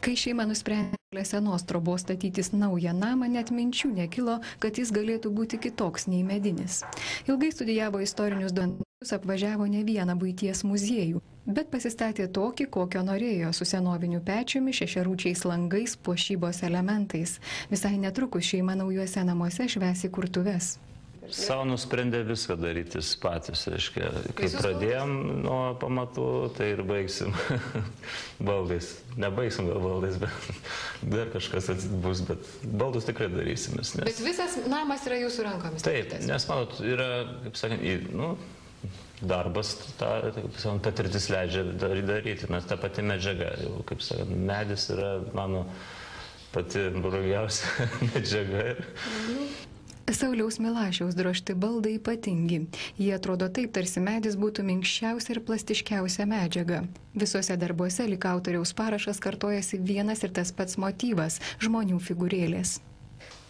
Kai šeima nusprendė prie senos trobos statytis naują namą, net minčių nekilo, kad jis galėtų būti kitoks nei medinis. Ilgai studijavo istorinius dokumentus, apvažiavo ne vieną buities muziejų, bet pasistatė tokį, kokio norėjo, su senoviniu pečiumi, šešiarūčiais langais, puošybos elementais. Visai netrukus šeima naujuose namuose švęs įkurtuves. Sau nusprendė viską darytis patys, reiškia, kai pradėjom nuo pamatų, tai ir baigsim baldais. Nebaigsim gal baldais, bet dar kažkas bus, bet baldus tikrai darysimės. Bet visas namas yra jūsų rankomis? Taip, nes, manot, yra, kaip sakant, darbas, patirtis leidžia daryti, nes ta pati medžiaga, jau, kaip sakant, medis yra mano pati brangiausia medžiaga. Sauliaus Milašiaus drožti baldai ypatingi. Jie atrodo taip, tarsi medis būtų minkščiausia ir plastiškiausia medžiaga. Visuose darbuose lyg autoriaus parašas kartojasi vienas ir tas pats motyvas – žmonių figūrėlės.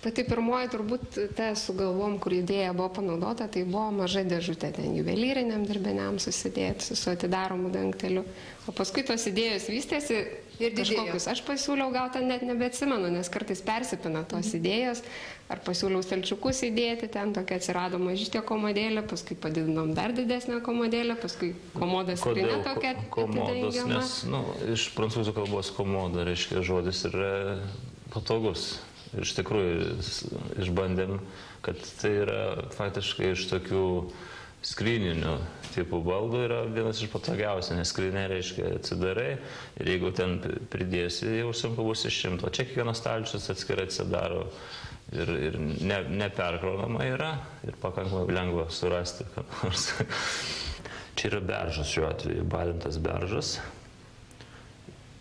Pati pirmoji turbūt ta sugalvom, kur idėja buvo panaudota, tai buvo maža dėžutė ten juvelyriniam darbiniam susidėti su atidaromu dangteliu. O paskui tos idėjos vystėsi ir kažkokius. Aš pasiūliau, gal ten net nebeatsimenu, nes kartais persipina tos idėjos. Ar pasiūliau stalčiukus įdėti, ten tokia atsirado mažytė komodėlė, paskui padidinom dar didesnę komodėlę, paskui komodas sprinė tokia atidengiama. Nes, iš prancūzų kalbos komoda, reiškia, žodis yra patogus. Iš tikrųjų, išbandėm, kad tai yra faktiškai iš tokių skryninių tipų baldų yra vienas iš patogiausių, nes skrynė reiškia atsidarai ir jeigu ten pridėsi, jau sunku bus išimti. O čia kiekvienas stalčius atskirai atsidaro ir neperkraunama yra ir pakankamai lengva surasti. Čia yra beržas šiuo atveju, balintas beržas.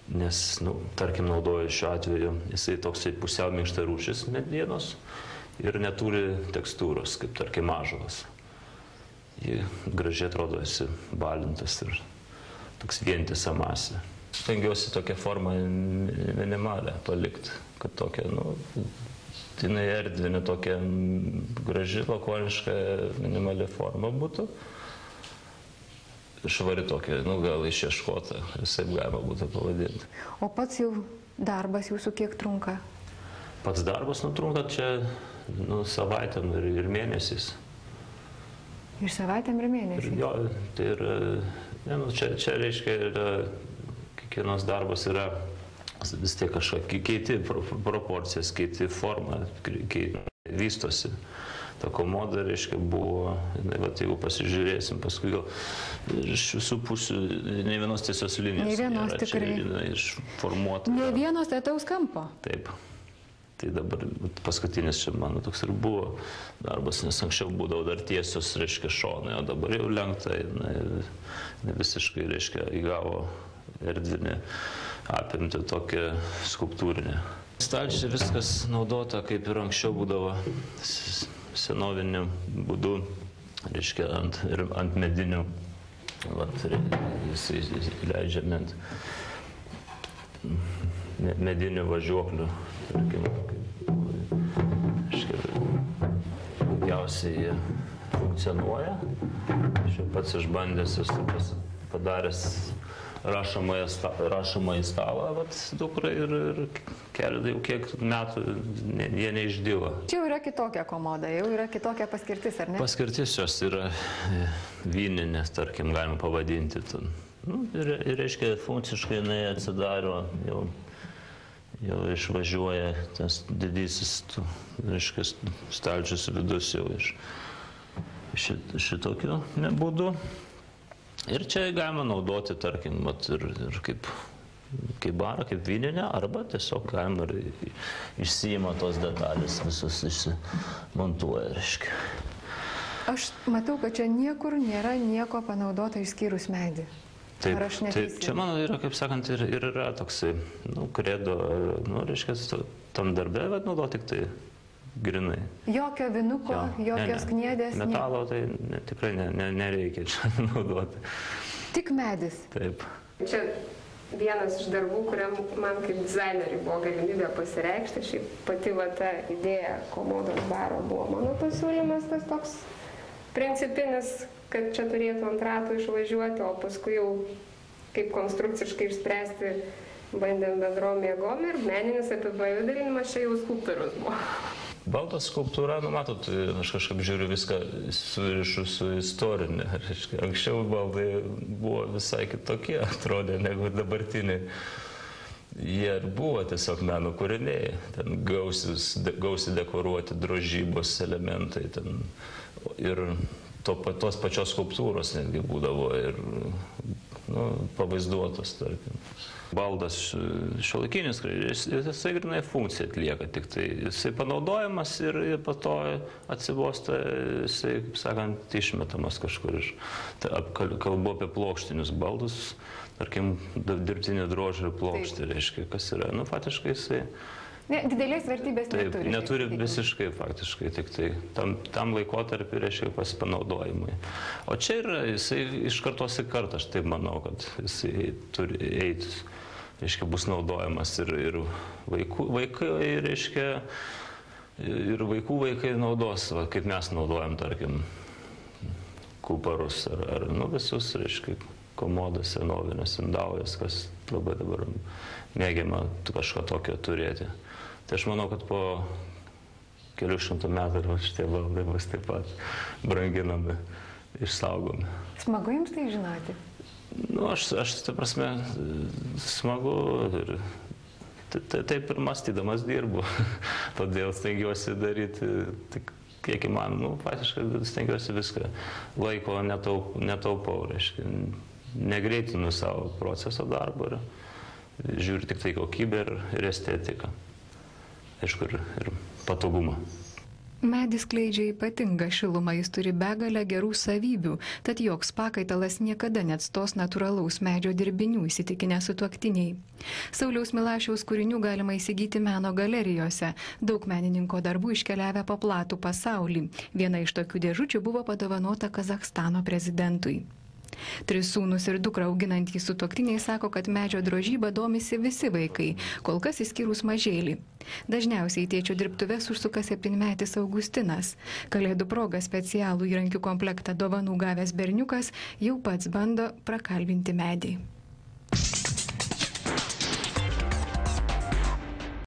Nes, tarkim, naudoju šiuo atveju, jisai toksai pusiau minkštarūšis medienos ir neturi tekstūros, kaip, tarkim, ąžuolas. Ji gražiai atrodo, esi balintas ir toks vientisa masė. Stengiuosi tokią formą minimalę palikti, kad tokia, jinai erdvinė, tokia graži, lakoniška, minimali forma būtų. Švari tokia, gal išieškota, visai galima būtų pavadinti. O pats jau darbas jūsų kiek trunka? Pats darbas trunka čia savaitėm ir mėnesiais. Ir savaitėm ir mėnesiais? Jo, tai yra, čia reiškia, kiekvienas darbas yra vis tiek kažką keiti proporcijas, keiti formą, vystosi. Ta komoda, reiškia, buvo, jeigu pasižiūrėsim, paskui gal iš visų pusių ne vienos tiesios linijos. Ne vienos tikrai. Čia išformuota. Ne vienos tetaus kampo. Taip. Tai dabar paskutinis čia mano toks ir buvo darbas, nes anksčiau būdavo dar tiesios, reiškia, šonai, o dabar jau lenkta, visiškai, reiškia, įgavo erdvinį apimti tokią skulptūrinę. Stalčiai viskas naudota, kaip ir anksčiau būdavo, senoviniu būdu, reiškia, ant medinių, jisai leidžiami ant medinių važiuoklių, tarkim, reiškia, daugiausiai jie funkcionuoja. Aš jau pats išbandęs, padaręs rašomąjį stalą, dukrai ir kelią jau kiek metų jie neišdilo. Čia jau yra kitokia komoda, jau yra kitokia paskirtis, ar ne? Paskirtis jos yra vyninė, tarkim, galima pavadinti. Ir reiškia, funkciškai jinai atsidaro, jau išvažiuoja tas didysis, reiškia, stalčius vidus jau iš šitokiu būdu. Ir čia galima naudoti, tarkim, ir kaip barą, kaip vyninę, arba tiesiog galima ir išsiima tos detalės, visus išsimontuoja, reiškia. Aš matau, kad čia niekur nėra nieko panaudota išskyrus medį. Taip, čia mano yra, kaip sakant, ir yra toksai, kredo, reiškia, tam darbe, bet naudoti tik tai grinai. Jokio vinuko, jokios kniedės? Metalo tai tikrai nereikia čia naudoti. Tik medis? Taip. Čia vienas iš darbų, kuriam man kaip dizaineriui buvo galimybė pasireikšti. Šiaip pati ta idėja komodos baro buvo mano pasiūlymas, tas toks principinis, kad čia turėtų ant ratų išvažiuoti, o paskui jau kaip konstrukciškai išspręsti bandėm bendrom jėgom ir meninis apipavidalinimas čia jau skulptorius buvo. Baldo skulptūra, nu matot, aš kažkaip žiūriu viską surišu su istorinė. Anksčiau baldai buvo visai kitokie, atrodė, negu dabartiniai. Jie ir buvo tiesiog meno kūriniai. Ten gausiai dekoruoti drožybos elementai. Ten, ir tos pačios skulptūros netgi būdavo ir pavaizduotos, tarkim. Baldas šiuolaikinis, jisai grinai funkciją atlieka, tik tai jisai panaudojamas ir po to atsibosta, jisai, kaip sakant, išmetamas kažkur. Kalbu apie plokštinius baldus, tarkim, dirbtinį drožį ir plokštį, reiškia, kas yra, faktiškai jisai... Didelės vertybės neturi. Neturi visiškai, faktiškai, tik tai tam laikotarpiu, reiškia, pasipanaudojimui. O čia yra, jisai iš kartos į kartą, aš taip manau, kad jisai turi eiti, reiškia, bus naudojamas ir vaikai, reiškia, ir vaikų vaikai naudos, kaip mes naudojam, tarkim, kuparus ar visus, reiškia, komodas, senovinės, indaujas, kas labai dabar mėgiama kažką tokio turėti. Tai aš manau, kad po kelių šimtų metų ir šitie baldai bus taip pat branginami, išsaugomi. Smagu jums tai žinoti? Aš ta prasme, smagu ir taip ir mąstydamas dirbu. Todėl stengiuosi daryti tik kiek įmanoma. Faktiškai stengiuosi viską. Laiko netaupau, reiškia. Negreitinu savo proceso darbo ir žiūriu tik tai kokybę ir estetiką. Aišku, ir patogumą. Medis skleidžia ypatingą šilumą, jis turi begalę gerų savybių, tad joks pakaitalas niekada neatstos natūralaus medžio dirbinių, įsitikinę sutuoktiniai. Sauliaus Milašiaus kūrinių galima įsigyti meno galerijose. Daug menininko darbų iškeliavę po platų pasaulį. Viena iš tokių dėžučių buvo padovanota Kazachstano prezidentui. 3 sūnus ir dukrą auginantys sutuoktiniai sako, kad medžio drožyba domisi visi vaikai, kol kas išskyrus mažėlį. Dažniausiai tėčio dirbtuves užsuka 7-metis Augustinas. Kalėdų proga specialų įrankių komplektą dovanų gavęs berniukas jau pats bando prakalbinti medį.